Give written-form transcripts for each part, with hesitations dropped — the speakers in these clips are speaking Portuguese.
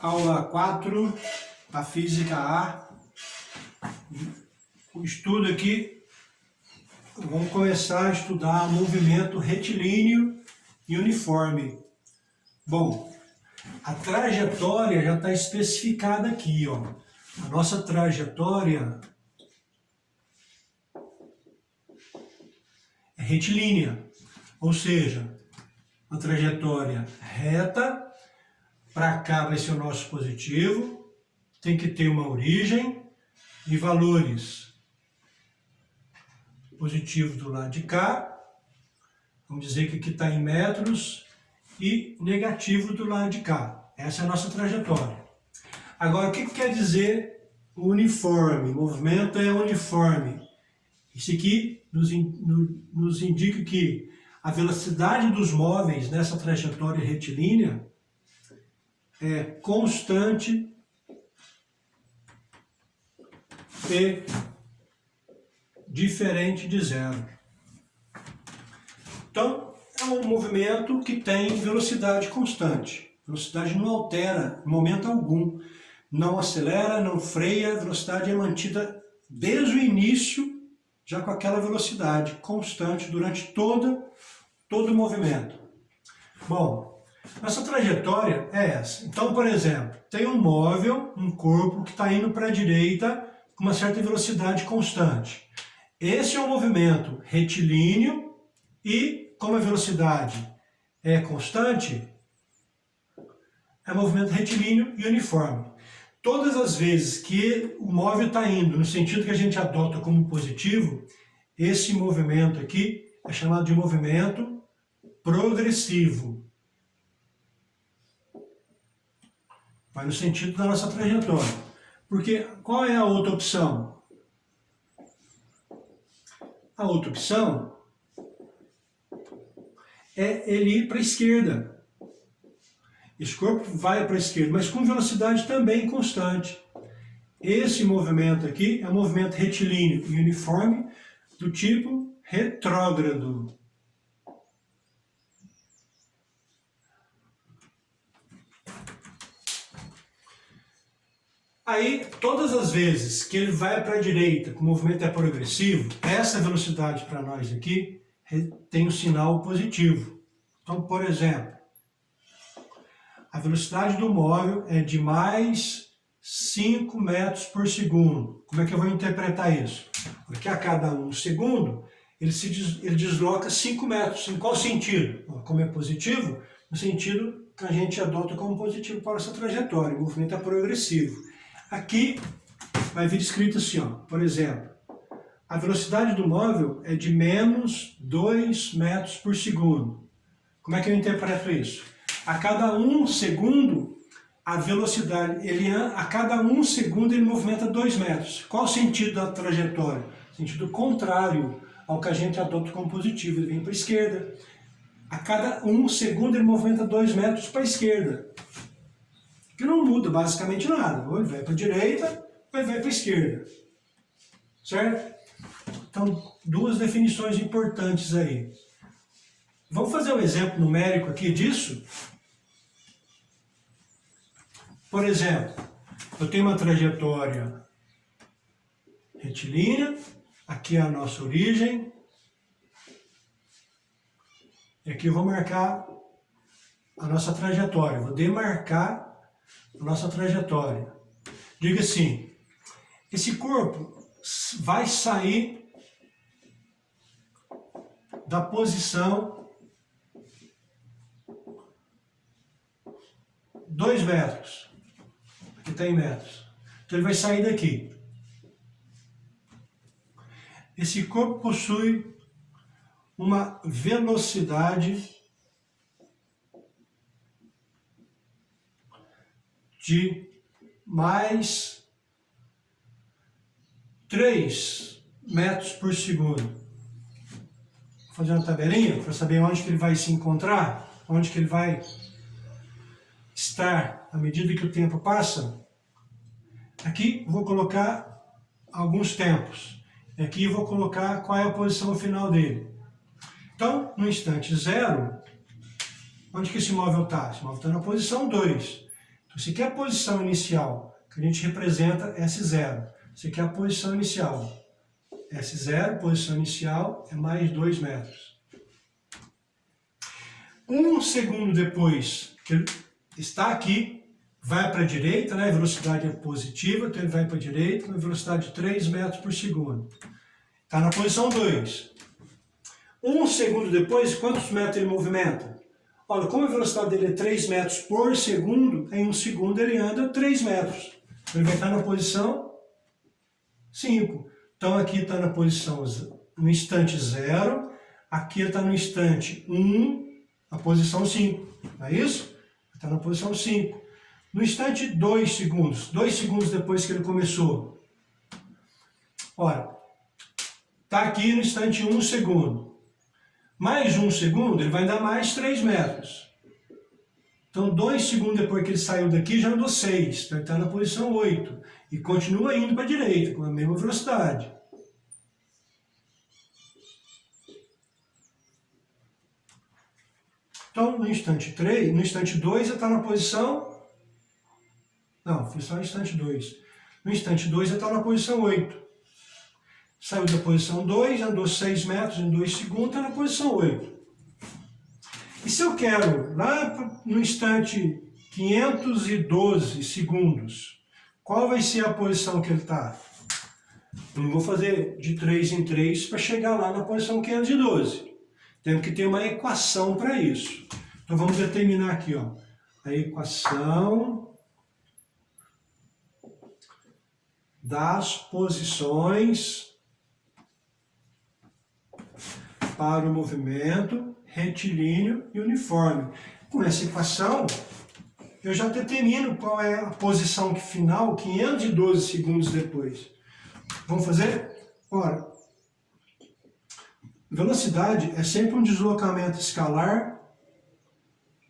Aula 4, a Física A. O estudo aqui, vamos começar a estudar movimento retilíneo e uniforme. Bom, a trajetória já está especificada aqui, ó. A nossa trajetória é retilínea, ou seja, uma trajetória reta. Para cá vai ser o nosso positivo, tem que ter uma origem e valores. Positivo do lado de cá, vamos dizer que aqui está em metros, e negativo do lado de cá. Essa é a nossa trajetória. Agora, o que quer dizer uniforme? O movimento é uniforme. Isso aqui nos indica que a velocidade dos móveis nessa trajetória retilínea é constante e diferente de zero. Então, é um movimento que tem velocidade constante. A velocidade não altera em momento algum. Não acelera, não freia, a velocidade é mantida desde o início, já com aquela velocidade constante durante todo o movimento. Bom, nossa trajetória é essa. Então, por exemplo, tem um móvel, um corpo que está indo para a direita com uma certa velocidade constante. Esse é um movimento retilíneo e, como a velocidade é constante, é um movimento retilíneo e uniforme. Todas as vezes que o móvel está indo no sentido que a gente adota como positivo, esse movimento aqui é chamado de movimento progressivo. Vai no sentido da nossa trajetória. Porque qual é a outra opção? A outra opção é ele ir para a esquerda. Esse corpo vai para a esquerda, mas com velocidade também constante. Esse movimento aqui é um movimento retilíneo e uniforme do tipo retrógrado. Aí, todas as vezes que ele vai para a direita, que o movimento é progressivo, essa velocidade para nós aqui tem um sinal positivo. Então, por exemplo, a velocidade do móvel é de mais 5 metros por segundo. Como é que eu vou interpretar isso? Porque a cada 1 segundo, ele desloca 5 metros. Em qual sentido? Como é positivo, no sentido que a gente adota como positivo para essa trajetória. O movimento é progressivo. Aqui vai vir escrito assim, ó, por exemplo, a velocidade do móvel é de menos 2 metros por segundo. Como é que eu interpreto isso? A cada 1 segundo, a velocidade, a cada 1 segundo ele movimenta 2 metros. Qual o sentido da trajetória? Sentido contrário ao que a gente adota como positivo, ele vem para a esquerda. A cada 1 segundo ele movimenta 2 metros para a esquerda. Que não muda basicamente nada. Ou ele vai para a direita, ou ele vai para a esquerda. Certo? Então, duas definições importantes aí. Vamos fazer um exemplo numérico aqui disso? Por exemplo, eu tenho uma trajetória retilínea, aqui é a nossa origem, e aqui eu vou marcar a nossa trajetória, vou demarcar a nossa trajetória. Diga assim, esse corpo vai sair da posição 2 metros. Aqui está em metros. Então ele vai sair daqui. Esse corpo possui uma velocidade de mais 3 metros por segundo. Vou fazer uma tabelinha para saber onde que ele vai se encontrar, onde que ele vai estar à medida que o tempo passa. Aqui vou colocar alguns tempos. Aqui vou colocar qual é a posição final dele. Então, no instante zero, onde que esse móvel está? Esse móvel está na posição 2. Então, isso aqui é a posição inicial, que a gente representa S0. Isso aqui é a posição inicial. S0, posição inicial, é mais 2 metros. 1 segundo depois que ele está aqui, vai para a direita, né? A velocidade é positiva, então ele vai para a direita, com velocidade de 3 metros por segundo. Está na posição 2. 1 segundo depois, quantos metros ele movimenta? Olha, como a velocidade dele é 3 metros por segundo, em 1 segundo ele anda 3 metros. Ele vai estar na posição 5. Então aqui está na posição, no instante 0, aqui está no instante 1, a posição 5. Não é isso? Está na posição 5. No instante 2 segundos, 2 segundos depois que ele começou. Ora, está aqui no instante 1 segundo. Mais 1 segundo, ele vai andar mais 3 metros. Então, 2 segundos depois que ele saiu daqui, já andou 6. Então, ele está na posição 8. E continua indo para a direita, com a mesma velocidade. Então, no instante 3, no instante 2, ele está na posição... Não, foi só no instante 2. No instante 2, ele está na posição 8. Saiu da posição 2, andou 6 metros em 2 segundos, está na posição 8. E se eu quero, lá no instante 512 segundos, qual vai ser a posição que ele está? Eu não vou fazer de 3 em 3 para chegar lá na posição 512. Temos que ter uma equação para isso. Então vamos determinar aqui, ó, a equação das posições para o movimento retilíneo e uniforme. Com essa equação, eu já determino qual é a posição final 512 segundos depois. Vamos fazer? Ora, velocidade é sempre um deslocamento escalar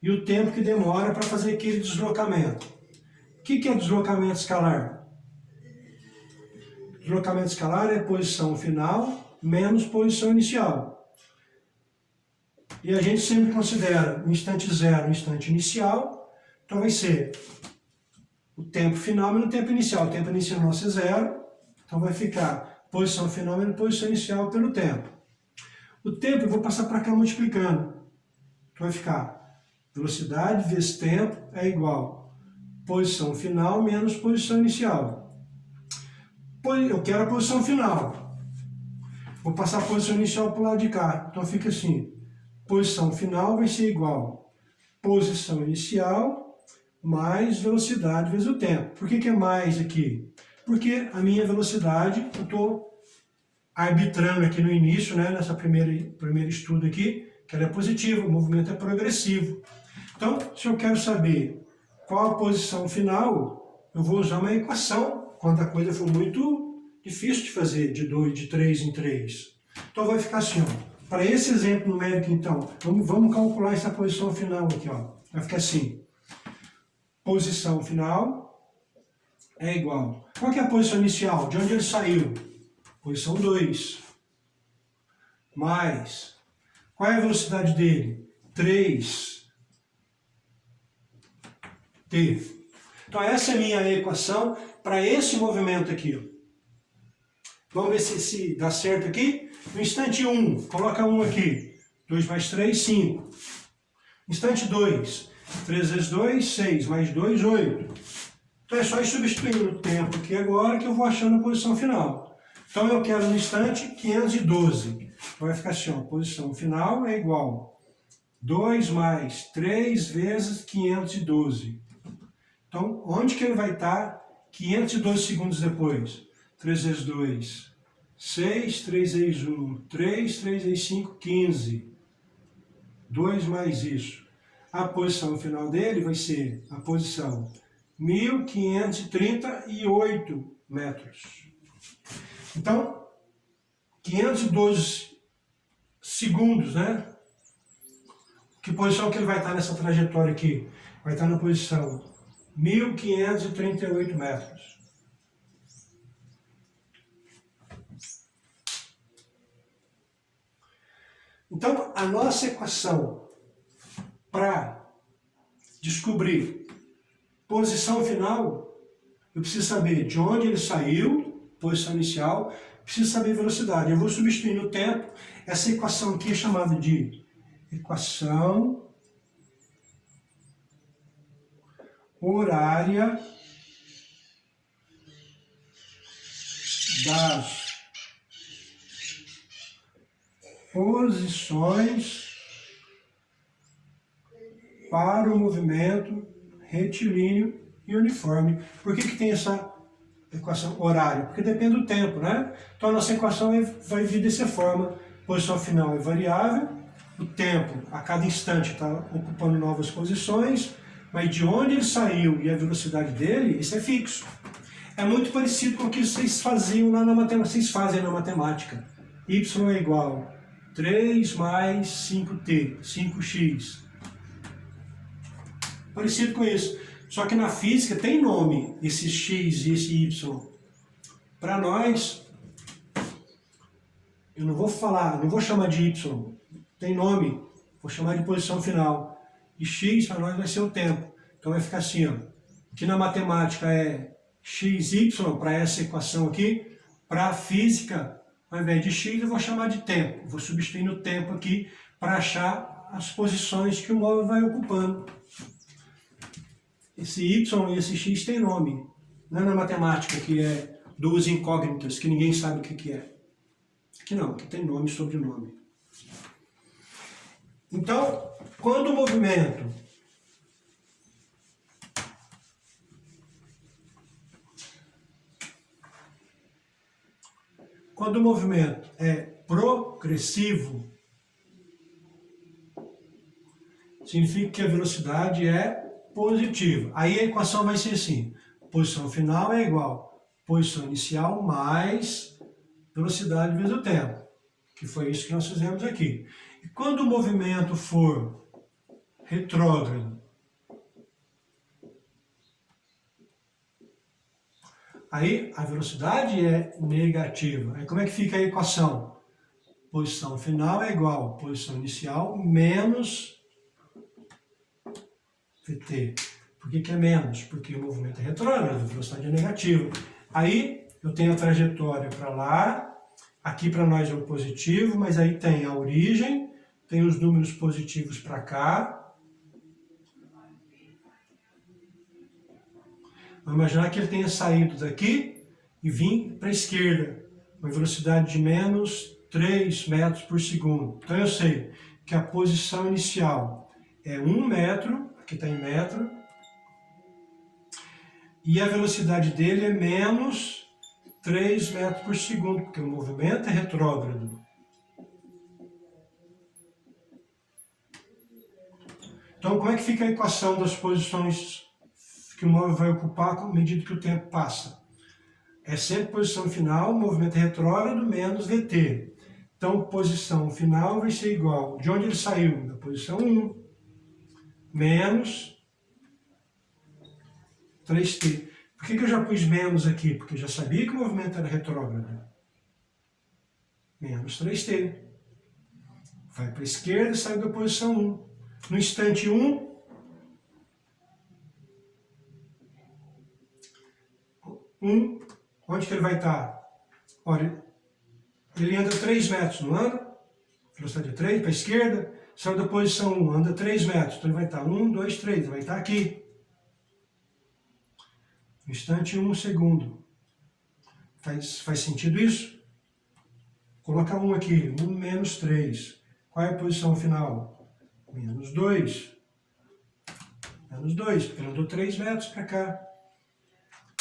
e o tempo que demora para fazer aquele deslocamento. O que é deslocamento escalar? Deslocamento escalar é posição final menos posição inicial. E a gente sempre considera o instante 0 o instante inicial, então vai ser o tempo final menos o tempo inicial. O tempo inicial nosso é 0, então vai ficar posição final menos posição inicial pelo tempo. O tempo eu vou passar para cá multiplicando. Então vai ficar velocidade vezes tempo é igual posição final menos posição inicial. Eu quero a posição final. Vou passar a posição inicial para o lado de cá. Então fica assim. Posição final vai ser igual posição inicial mais velocidade vezes o tempo. Por que é mais aqui? Porque a minha velocidade, eu estou arbitrando aqui no início, né, nessa primeiro estudo aqui, que ela é positiva, o movimento é progressivo. Então, se eu quero saber qual a posição final, eu vou usar uma equação, quando a coisa for muito difícil de fazer, de 3 em 3. Então vai ficar assim, ó. Para esse exemplo numérico, então, vamos calcular essa posição final aqui, ó. Vai ficar assim. Posição final é igual. Qual que é a posição inicial? De onde ele saiu? Posição 2. Mais. Qual é a velocidade dele? 3. T. Então essa é a minha equação para esse movimento aqui, ó. Vamos ver se dá certo aqui. No instante 1, coloca 1 aqui. 2 mais 3, 5. Instante 2, 3 vezes 2, 6. Mais 2, 8. Então é só ir substituindo o tempo aqui agora que eu vou achando a posição final. Então eu quero no instante 512. Então vai ficar assim, ó, posição final é igual 2 mais 3 vezes 512. Então, onde que ele vai estar 512 segundos depois? 3 vezes 2, 6, 3 vezes 1, 3, 3 vezes 5, 15. 2 mais isso. A posição final dele vai ser a posição 1538 metros. Então, 512 segundos, né? Que posição que ele vai estar nessa trajetória aqui? Vai estar na posição 1538 metros. Então, a nossa equação para descobrir Posição final, eu preciso saber de onde ele saiu, posição inicial, preciso saber velocidade. Eu vou substituir no tempo. Essa equação aqui é chamada de equação horária das posições para o movimento retilíneo e uniforme. Por que tem essa equação horária? Porque depende do tempo, né? Então a nossa equação vai vir dessa forma. Posição final é variável, o tempo a cada instante está ocupando novas posições, mas de onde ele saiu e a velocidade dele, isso é fixo. É muito parecido com o que vocês faziam lá na matemática, vocês fazem na matemática. Y é igual a 3 mais 5t, 5x. Parecido com isso. Só que na física tem nome, esse x e esse y. Para nós, eu não vou chamar de y, tem nome, vou chamar de posição final. E x para nós vai ser o tempo. Então vai ficar assim, ó. Aqui na matemática é xy para essa equação aqui. Para a física, ao invés de x, eu vou chamar de tempo. Vou substituir no tempo aqui para achar as posições que o móvel vai ocupando. Esse y e esse x tem nome. Não é na matemática que é duas incógnitas, que ninguém sabe o que é. Aqui não, aqui tem nome e sobrenome. Então, quando o movimento é progressivo, significa que a velocidade é positiva. Aí a equação vai ser assim: posição final é igual a posição inicial mais velocidade vezes o tempo, que foi isso que nós fizemos aqui. E quando o movimento for retrógrado, aí a velocidade é negativa. Aí como é que fica a equação? Posição final é igual a posição inicial menos Vt. Por que é menos? Porque o movimento é retrógrado, a velocidade é negativa. Aí eu tenho a trajetória para lá, aqui para nós é o positivo, mas aí tem a origem, tem os números positivos para cá. Vamos imaginar que ele tenha saído daqui e vim para a esquerda, uma velocidade de menos 3 metros por segundo. Então eu sei que a posição inicial é 1 metro, aqui está em metro, e a velocidade dele é menos 3 metros por segundo, porque o movimento é retrógrado. Então, como é que fica a equação das posições que o móvel vai ocupar à medida que o tempo passa? É sempre posição final, movimento é retrógrado, menos Vt. Então, posição final vai ser igual, de onde ele saiu? Da posição 1, menos 3t. Por que eu já pus menos aqui? Porque eu já sabia que o movimento era retrógrado. Menos 3t. Vai para a esquerda e sai da posição 1. No instante 1, onde que ele vai estar? Olha, ele anda 3 metros, não anda? Velocidade é 3, para a esquerda, saiu da posição 1, anda 3 metros. Então ele vai estar 1, 2, 3, ele vai estar aqui. No instante 1 segundo. Faz sentido isso? Coloca 1 aqui, 1 menos 3. Qual é a posição final? Menos 2. Menos 2, porque ele andou 3 metros para cá.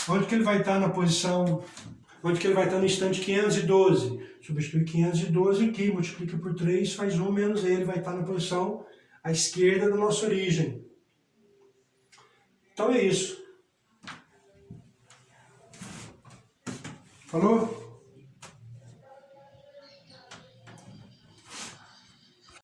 Onde que ele vai estar na posição? Onde que ele vai estar no instante 512? Substitui 512 aqui, multiplica por 3, faz 1 menos ele, vai estar na posição à esquerda da nossa origem. Então é isso. Falou?